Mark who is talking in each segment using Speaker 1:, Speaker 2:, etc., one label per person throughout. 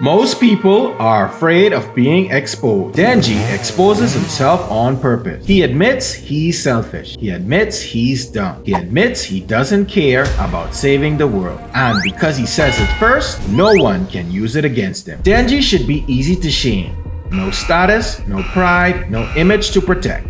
Speaker 1: Most people are afraid of being exposed. Denji exposes himself on purpose. He admits he's selfish. He admits he's dumb. He admits he doesn't care about saving the world. And because he says it first, no one can use it against him. Denji should be easy to shame. No status, no pride, no image to protect.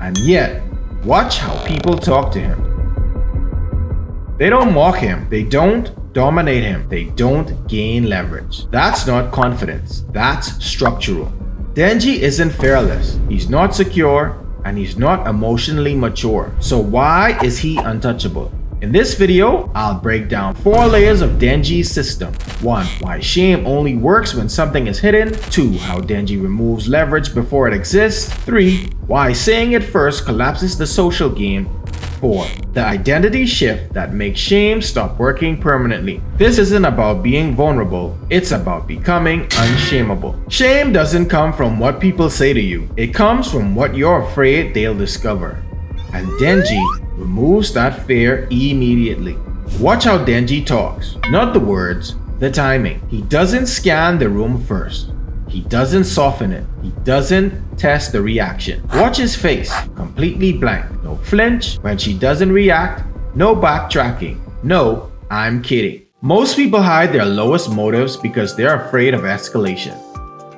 Speaker 1: And yet, watch how people talk to him. They don't mock him. They don't dominate him. They don't gain leverage. That's not confidence. That's structural. Denji isn't fearless. He's not secure, and he's not emotionally mature. So why is he untouchable? In this video, I'll break down 4 layers of Denji's system. 1. Why shame only works when something is hidden. 2. How Denji removes leverage before it exists. 3. Why saying it first collapses the social game. 4. The identity shift that makes shame stop working permanently. This isn't about being vulnerable, it's about becoming unshameable. Shame doesn't come from what people say to you, it comes from what you're afraid they'll discover. And Denji removes that fear immediately. Watch how Denji talks. Not the words, the timing. He doesn't scan the room first. He doesn't soften it. He doesn't test the reaction. Watch his face, completely blank. No flinch when she doesn't react. No backtracking. No, I'm kidding. Most people hide their lowest motives because they're afraid of escalation.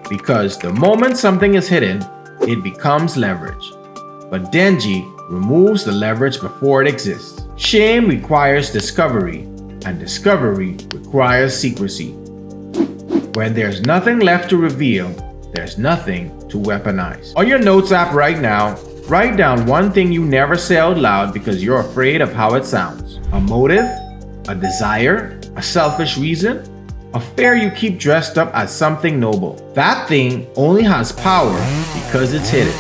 Speaker 1: Because the moment something is hidden, it becomes leverage. But Denji removes the leverage before it exists. Shame requires discovery, and discovery requires secrecy. When there's nothing left to reveal, there's nothing to weaponize. On your notes app right now, write down one thing you never say out loud because you're afraid of how it sounds. A motive, a desire, a selfish reason, a fear you keep dressed up as something noble. That thing only has power because it's hidden.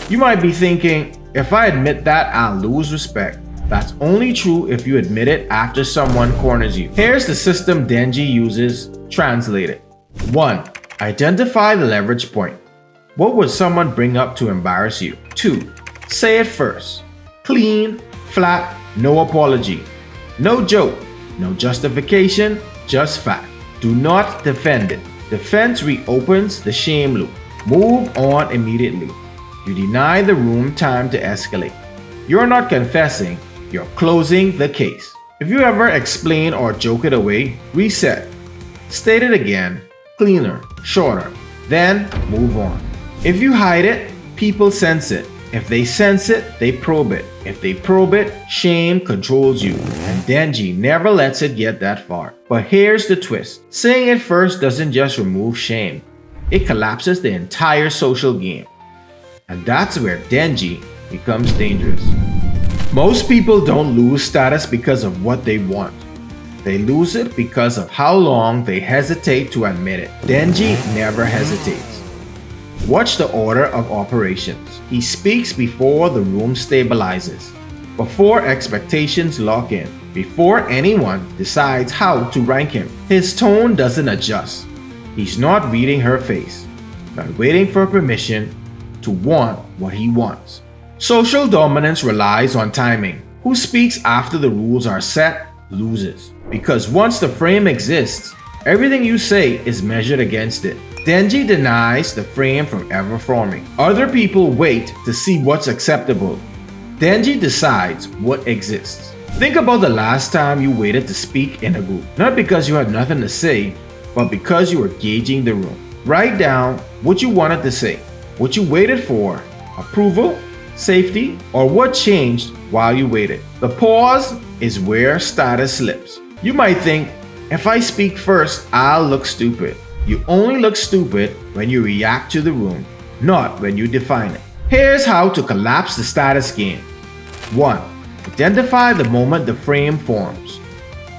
Speaker 1: You might be thinking, if I admit that, I'll lose respect. That's only true if you admit it after someone corners you. Here's the system Denji uses, translated. 1. Identify the leverage point. What would someone bring up to embarrass you? 2. Say it first. Clean, flat, no apology. No joke, no justification, just fact. Do not defend it. Defense reopens the shame loop. Move on immediately. You deny the room time to escalate. You're not confessing, you're closing the case. If you ever explain or joke it away, reset. State it again, cleaner, shorter, then move on. If you hide it, people sense it. If they sense it, they probe it. If they probe it, shame controls you. And Denji never lets it get that far. But here's the twist. Saying it first doesn't just remove shame. It collapses the entire social game. And that's where Denji becomes dangerous. Most people don't lose status because of what they want. They lose it because of how long they hesitate to admit it. Denji never hesitates. Watch the order of operations. He speaks before the room stabilizes, before expectations lock in, before anyone decides how to rank him. His tone doesn't adjust. He's not reading her face, not waiting for permission to want what he wants. Social dominance relies on timing. Who speaks after the rules are set loses. Because once the frame exists, everything you say is measured against it. Denji denies the frame from ever forming. Other people wait to see what's acceptable. Denji decides what exists. Think about the last time you waited to speak in a group. Not because you had nothing to say, but because you were gauging the room. Write down what you wanted to say, what you waited for, approval, safety, or what changed while you waited. The pause is where status slips. You might think, if I speak first, I'll look stupid. You only look stupid when you react to the room, not when you define it. Here's how to collapse the status game. 1. Identify the moment the frame forms.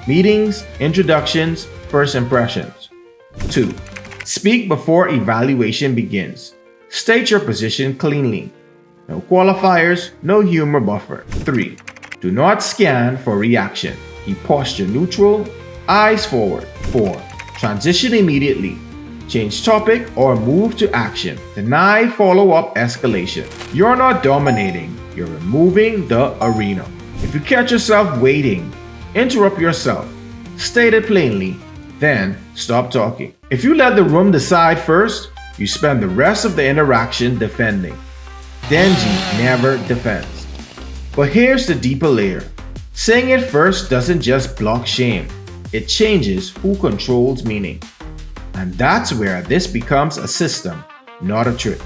Speaker 1: Meetings, introductions, first impressions. 2. Speak before evaluation begins. State your position cleanly. No qualifiers, no humor buffer. 3. Do not scan for reaction. Keep posture neutral, eyes forward. 4. Transition immediately. Change topic or move to action. Deny follow-up escalation. You're not dominating, you're removing the arena. If you catch yourself waiting, interrupt yourself. State it plainly. then stop talking. If you let the room decide first, you spend the rest of the interaction defending. Denji never defends. But here's the deeper layer. Saying it first doesn't just block shame, it changes who controls meaning. And that's where this becomes a system, not a trick.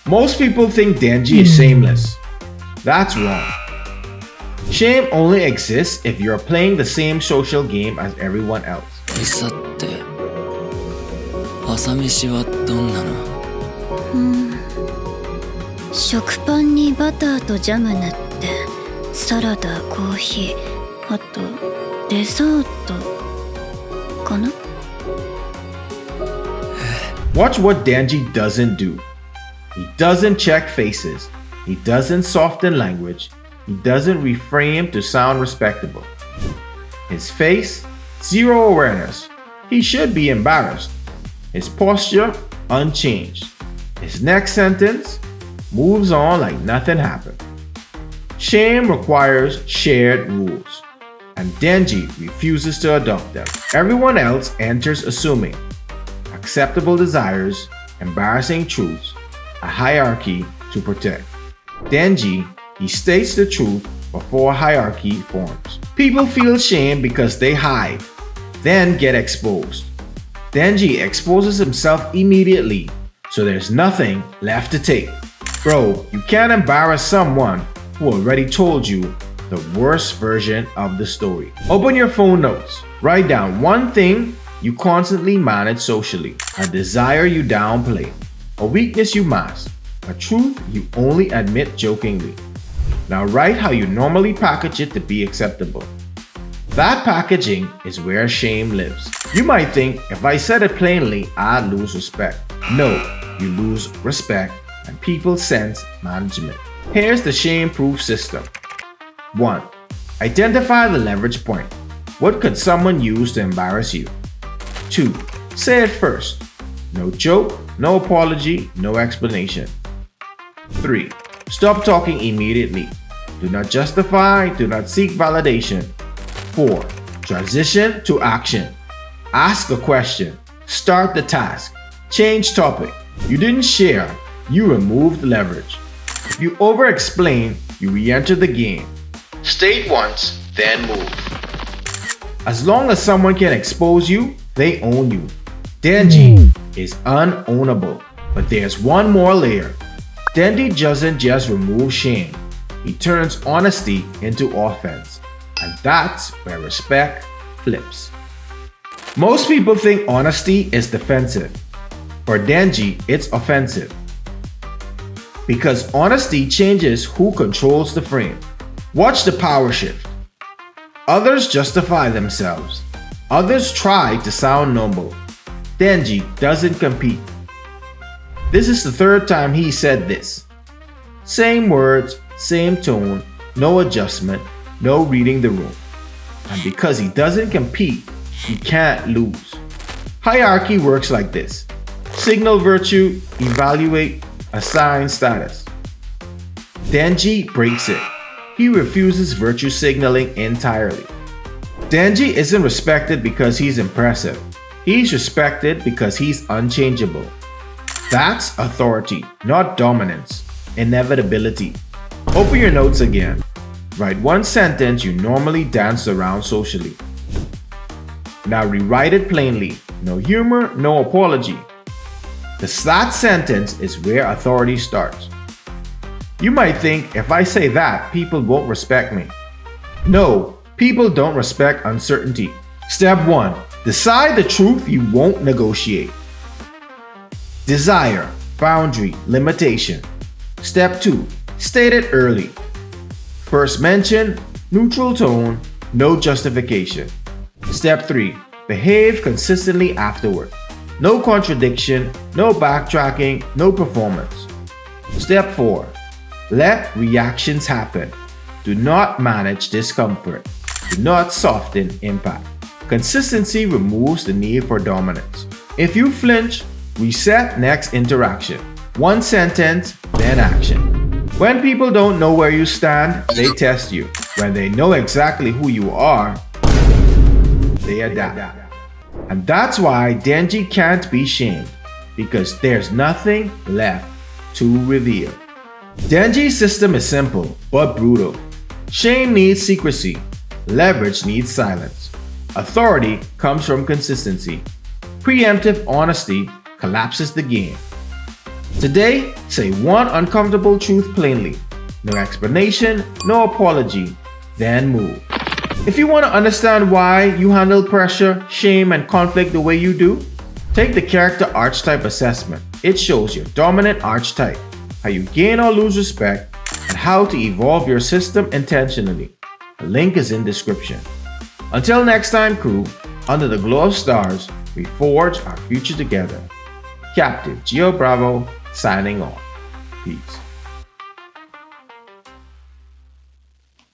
Speaker 1: Most people think Denji is shameless. That's wrong. Shame only exists if you're playing the same social game as everyone else.
Speaker 2: 餌って朝飯はどんなの？
Speaker 3: 食パンにバターとジャム塗ってサラダ、コーヒー、あとデザートかな？
Speaker 1: Watch what Denji doesn't do. He doesn't check faces. He doesn't soften language. He doesn't reframe to sound respectable. His face, zero awareness. He should be embarrassed. His posture, unchanged. His next sentence, moves on like nothing happened. Shame requires shared rules, and Denji refuses to adopt them. Everyone else enters assuming acceptable desires, embarrassing truths, a hierarchy to protect. Denji, he states the truth before hierarchy forms. People feel shame because they hide, then get exposed. Denji exposes himself immediately, so there's nothing left to take. Bro, you can't embarrass someone who already told you the worst version of the story. Open your phone notes. Write down one thing you constantly manage socially, a desire you downplay, a weakness you mask, a truth you only admit jokingly. Now write how you normally package it to be acceptable. That packaging is where shame lives. You might think if I said it plainly, I'd lose respect. No, you lose respect and people sense management. Here's the shame-proof system. 1. Identify the leverage point. What could someone use to embarrass you? 2. Say it first. No joke, no apology, no explanation. 3. Stop talking immediately. Do not justify, do not seek validation. 4. Transition to action. Ask a question. Start the task. Change topic. You didn't share, you removed leverage. If you over-explain, you re-enter the game. State once, then move. As long as someone can expose you, they own you. Denji is unownable. But there's one more layer. Denji doesn't just remove shame. He turns honesty into offense. And that's where respect flips. Most people think honesty is defensive. For Denji, it's offensive. Because honesty changes who controls the frame. Watch the power shift. Others justify themselves. Others try to sound noble. Denji doesn't compete. This is the third time he said this. Same words, same tone, no adjustment, no reading the room. And because he doesn't compete, he can't lose. Hierarchy works like this. Signal virtue, evaluate, assign status. Denji breaks it. He refuses virtue signaling entirely. Denji isn't respected because he's impressive. He's respected because he's unchangeable. That's authority, not dominance. Inevitability. Open your notes again. Write one sentence you normally dance around socially. Now rewrite it plainly. No humor, no apology. That sentence is where authority starts. You might think if I say that, people won't respect me. No, people don't respect uncertainty. Step 1. Decide the truth you won't negotiate. Desire, boundary, limitation. Step 2. State it early. First mention, neutral tone, no justification. Step 3. Behave consistently afterward. No contradiction, no backtracking, no performance. Step 4. Let reactions happen. Do not manage discomfort. Do not soften impact. Consistency removes the need for dominance. If you flinch, reset next interaction. One sentence, then action. When people don't know where you stand, they test you. When they know exactly who you are, they adapt. And that's why Denji can't be shamed, because there's nothing left to reveal. Denji's system is simple but brutal. Shame needs secrecy. Leverage needs silence. Authority comes from consistency. Preemptive honesty collapses the game. Today, say one uncomfortable truth plainly. No explanation, no apology, then move. If you want to understand why you handle pressure, shame, and conflict the way you do, take the character archetype assessment. It shows your dominant archetype, how you gain or lose respect, and how to evolve your system intentionally. The link is in description. Until next time, crew, under the glow of stars, we forge our future together. Captain Geo Bravo signing off. Peace.